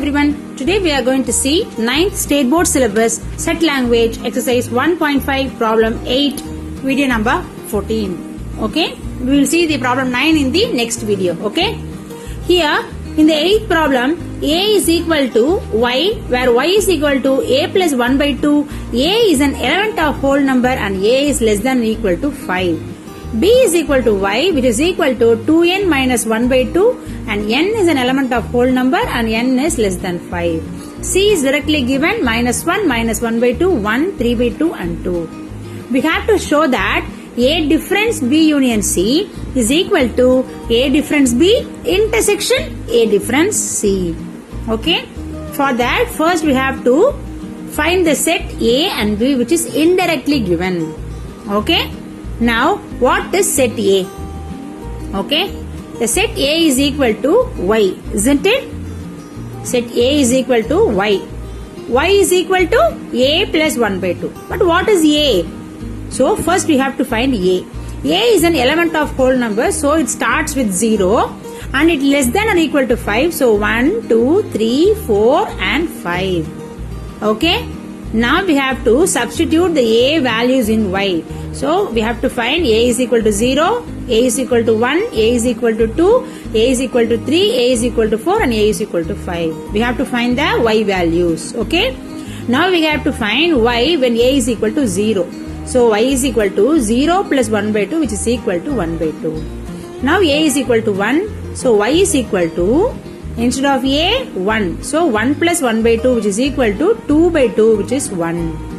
everyone. Today we are going to see 9th State Board Syllabus Set Language Exercise 1.5 Problem 8 video number 14. Okay, we will see the problem 9 in the next video. Okay, here in the 8th problem, a is equal to y, where y is equal to a plus 1 by 2. A is an element of whole number and a is less than or equal to 5. B is equal to y, which is equal to 2n minus 1 by 2, and n is an element of whole number and n is less than 5. C is directly given minus 1 by 2, 1, 3 by 2 and 2. We have to show that A difference B union C is equal to A difference B intersection A difference C. Okay. For that, first we have to find the set A and B which is indirectly given. Okay. Now, what is set A? Okay. The set A is equal to y, isn't it? Set A is equal to y. Y is equal to A plus 1 by 2. But what is A? So, first we have to find A. A is an element of whole number, so it starts with 0 and it is less than or equal to 5. So, 1, 2, 3, 4 and 5. Okay. Now we have to substitute the A values in y. So we have to find A is equal to 0, A is equal to 1, A is equal to 2, A is equal to 3, A is equal to 4 and A is equal to 5. We have to find the y values. Okay. Now we have to find y when A is equal to 0. So y is equal to 0 plus 1 by 2 which is equal to 1 by 2. Now A is equal to 1. So y is equal to, instead of A, 1. So 1 plus 1 by 2 which is equal to 2 by 2 which is 1.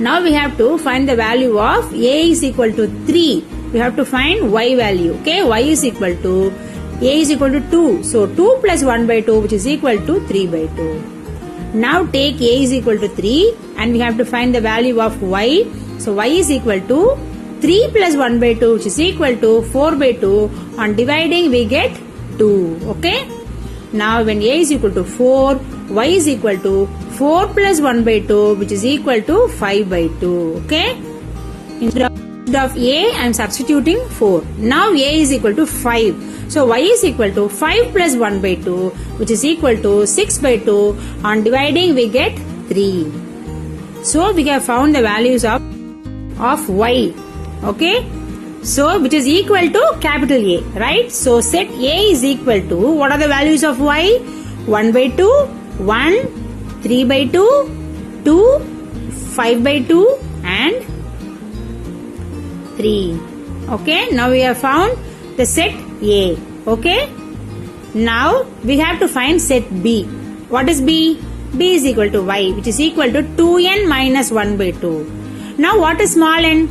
Now we have to find the value of A is equal to 3. We have to find y value. Okay, y is equal to, A is equal to 2. So 2 plus 1 by 2 which is equal to 3 by 2. Now take A is equal to 3 and we have to find the value of y. So y is equal to 3 plus 1 by 2 which is equal to 4 by 2. On dividing we get 2. Okay. Now when A is equal to 4, y is equal to 4 plus 1 by 2 which is equal to 5 by 2. Okay. Instead of A I am substituting 4. Now A is equal to 5. So y is equal to 5 plus 1 by 2 which is equal to 6 by 2. On dividing we get 3. So we have found the values of y. Okay. So, which is equal to capital A, right? So, set A is equal to, what are the values of y? 1 by 2, 1, 3 by 2, 2, 5 by 2 and 3. Okay, now we have found the set A. Okay, now we have to find set B. What is B? B is equal to y, which is equal to 2n minus 1 by 2. Now, what is small n?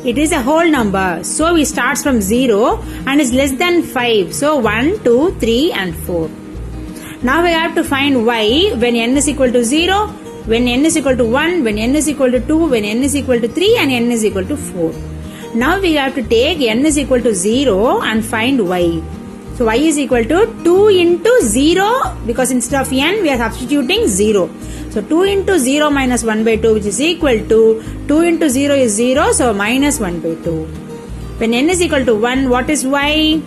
It is a whole number. So, we start from 0 and is less than 5. So, 1, 2, 3 and 4. Now, we have to find y when n is equal to 0, when n is equal to 1, when n is equal to 2, when n is equal to 3 and n is equal to 4. Now, we have to take n is equal to 0 and find y. So, y is equal to 2 into 0 because instead of n we are substituting 0. So, 2 into 0 minus 1 by 2 which is equal to 2 into 0 is 0. So, minus 1 by 2. When n is equal to 1, what is y?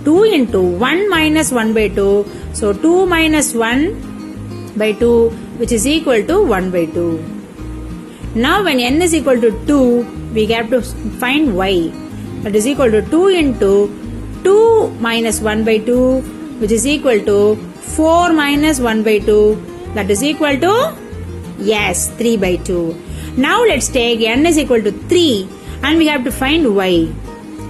2 into 1 minus 1 by 2. So, 2 minus 1 by 2 which is equal to 1 by 2. Now, when n is equal to 2, we have to find y. That is equal to 2 into 2 minus 1 by 2 which is equal to 4 minus 1 by 2. That is equal to, yes, 3 by 2. Now let's take n is equal to 3 and we have to find y.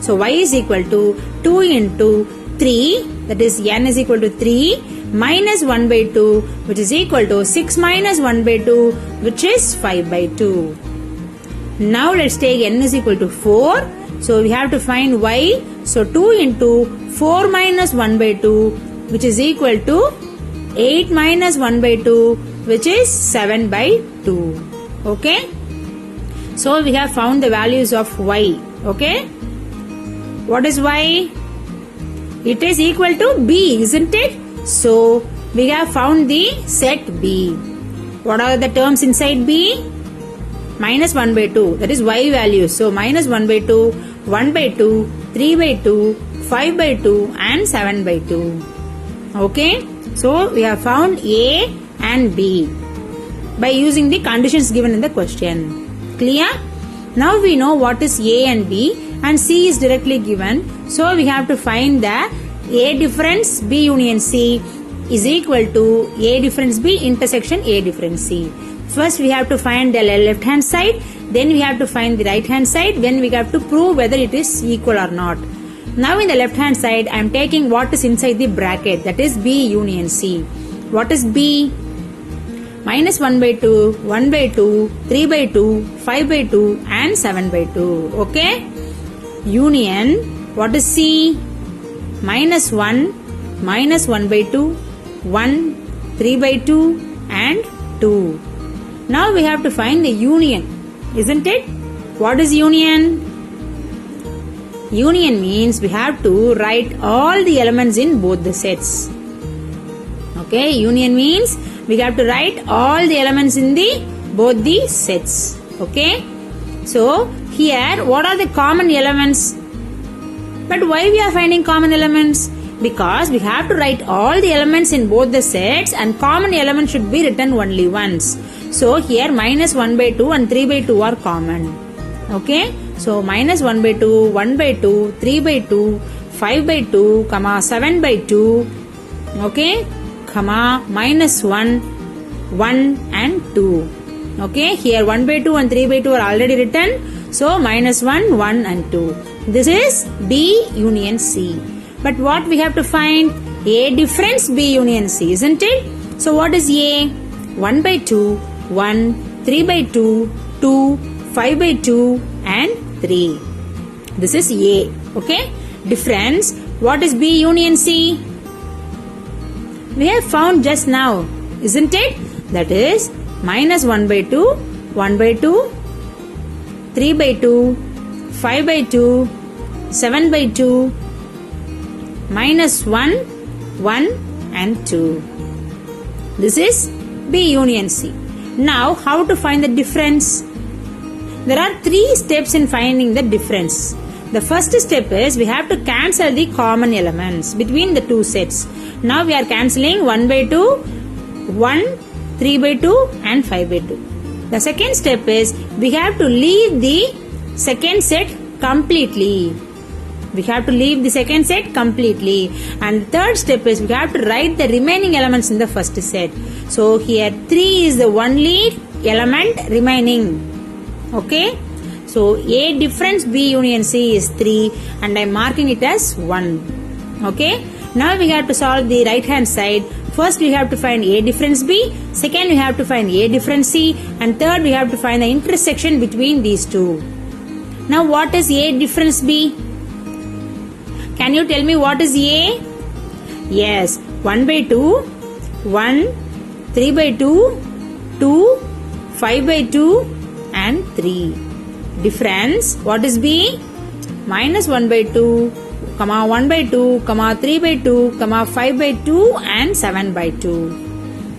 So y is equal to 2 into 3, that is n is equal to 3 minus 1 by 2 which is equal to 6 minus 1 by 2 which is 5 by 2. Now let's take n is equal to 4. So we have to find y. So 2 into 4 minus 1 by 2 which is equal to 8 minus 1 by 2 which is 7 by 2. Okay. So we have found the values of y. Okay. What is y? It is equal to b, isn't it? So we have found the set B. What are the terms inside B? Minus 1 by 2. That is y value. So minus 1 by 2, 1 by 2, 3 by 2, 5 by 2 and 7 by 2. Okay. So we have found A and B by using the conditions given in the question. Clear? Now we know what is A and B, and C is directly given. So we have to find the A difference B union C is equal to A difference B intersection A difference C. First we have to find the left hand side, then we have to find the right hand side, then we have to prove whether it is equal or not. Now in the left hand side I am taking what is inside the bracket, that is B union C. What is B? Minus 1 by 2, 1 by 2, 3 by 2, 5 by 2 and 7 by 2. Okay? Union, what is C? Minus 1, minus 1 by 2, 1, 3 by 2 and 2. Now we have to find the union, isn't it? What is union? Union means we have to write all the elements in both the sets. Okay, union means we have to write all the elements in both the sets. Okay, so here what are the common elements? But why we are finding common elements? Because we have to write all the elements in both the sets, and common element should be written only once. So here minus 1 by 2 and 3 by 2 are common. Okay, so minus 1 by 2, 1 by 2, 3 by 2, 5 by 2, comma 7 by 2. Okay, comma minus 1, 1 and 2. Okay, here 1 by 2 and 3 by 2 are already written. So minus 1, 1 and 2. This is B union C. But what we have to find? A difference B union C, isn't it? So what is A? 1 by 2, 1, 3 by 2, 2, 5 by 2 and 3. This is A. Okay? Difference. What is B union C? We have found just now, isn't it? That is minus 1 by 2, 1 by 2, 3 by 2, 5 by 2, 7 by 2, minus 1, 1 and 2. This is B union C. Now how to find the difference? There are 3 steps in finding the difference. The first step is we have to cancel the common elements between the two sets. Now we are cancelling 1 by 2, 1, 3 by 2 and 5 by 2. The second step is we have to leave the second set completely. We have to leave the second set completely. And the third step is we have to write the remaining elements in the first set. So here 3 is the only element remaining. Okay. So A difference B union C is 3 and I am marking it as 1. Okay. Now we have to solve the right hand side. First we have to find A difference B. Second we have to find A difference C. And third we have to find the intersection between these two. Now what is A difference B? Can you tell me what is A? Yes, 1 by 2, 1, 3 by 2, 2, 5 by 2 and 3. Difference, what is B? Minus 1 by 2, comma 1 by 2, comma 3 by 2, comma 5 by 2 and 7 by 2.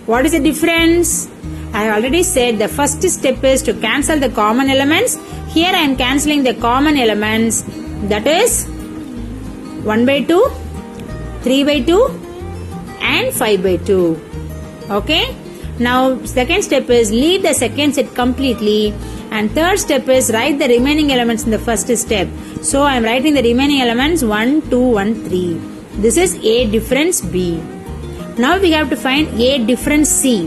What is the difference? I have already said the first step is to cancel the common elements. Here I am cancelling the common elements, that is 1 by 2, 3 by 2 and 5 by 2. Okay. Now second step is leave the second set completely, and third step is write the remaining elements in the first step. So I am writing the remaining elements 1, 2, 1, 3. This is A difference B. Now we have to find A difference C.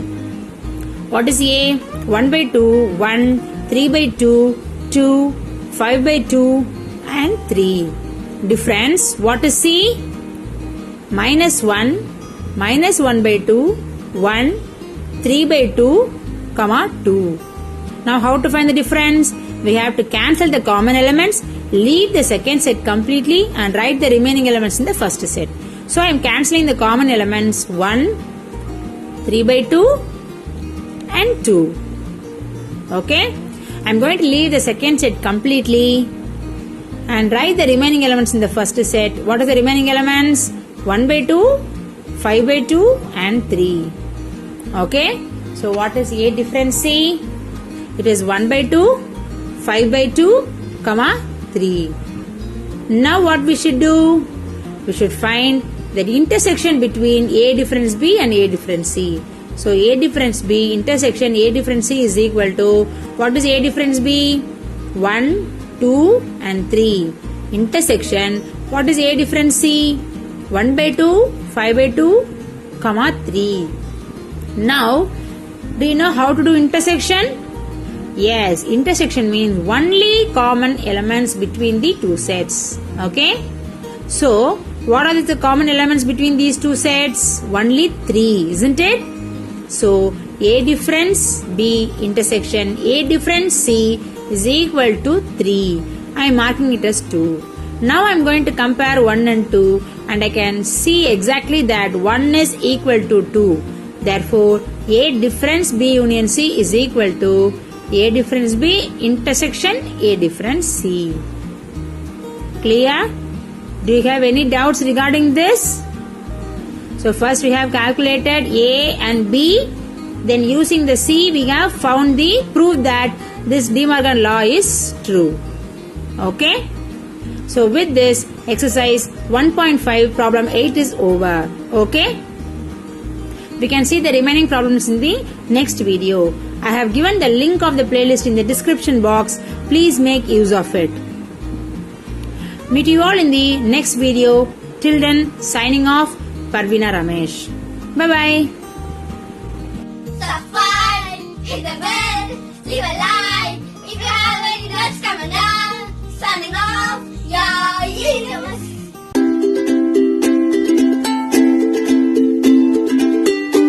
What is A? 1 by 2, 1, 3 by 2, 2, 5 by 2 and 3. Difference, what is C? Minus 1, minus 1 by 2, 1, 3 by 2, comma 2. Now how to find the difference? We have to cancel the common elements, leave the second set completely and write the remaining elements in the first set. So I am cancelling the common elements 1, 3 by 2 and 2. Okay. I am going to leave the second set completely and write the remaining elements in the first set. What are the remaining elements? 1 by 2, 5 by 2 and 3. Okay. So what is A difference C? It is 1 by 2, 5 by 2, comma 3. Now what we should do? We should find the intersection between A difference B and A difference C. So A difference B intersection A difference C is equal to, what is A difference B? 1, 2 and 3. Intersection, what is A difference C? 1 by 2, 5 by 2, comma 3. Now, do you know how to do intersection? Yes, intersection means only common elements between the two sets. Okay? So, what are the common elements between these two sets? Only 3, isn't it? So, A difference B intersection A difference C is equal to 3. I am marking it as 2. Now I am going to compare 1 and 2 and I can see exactly that 1 is equal to 2. Therefore, A difference B union C is equal to A difference B intersection A difference C. Clear? Do you have any doubts regarding this? So first we have calculated A and B. Then using the C we have found the proof that this De Morgan law is true. Okay? So with this exercise 1.5 problem 8 is over. Okay? We can see the remaining problems in the next video. I have given the link of the playlist in the description box. Please make use of it. Meet you all in the next video. Till then, signing off, Parveena Ramesh. Bye-bye. Subscribe, hit the bell, leave a like. If you have any notes coming down, signing off, yeah.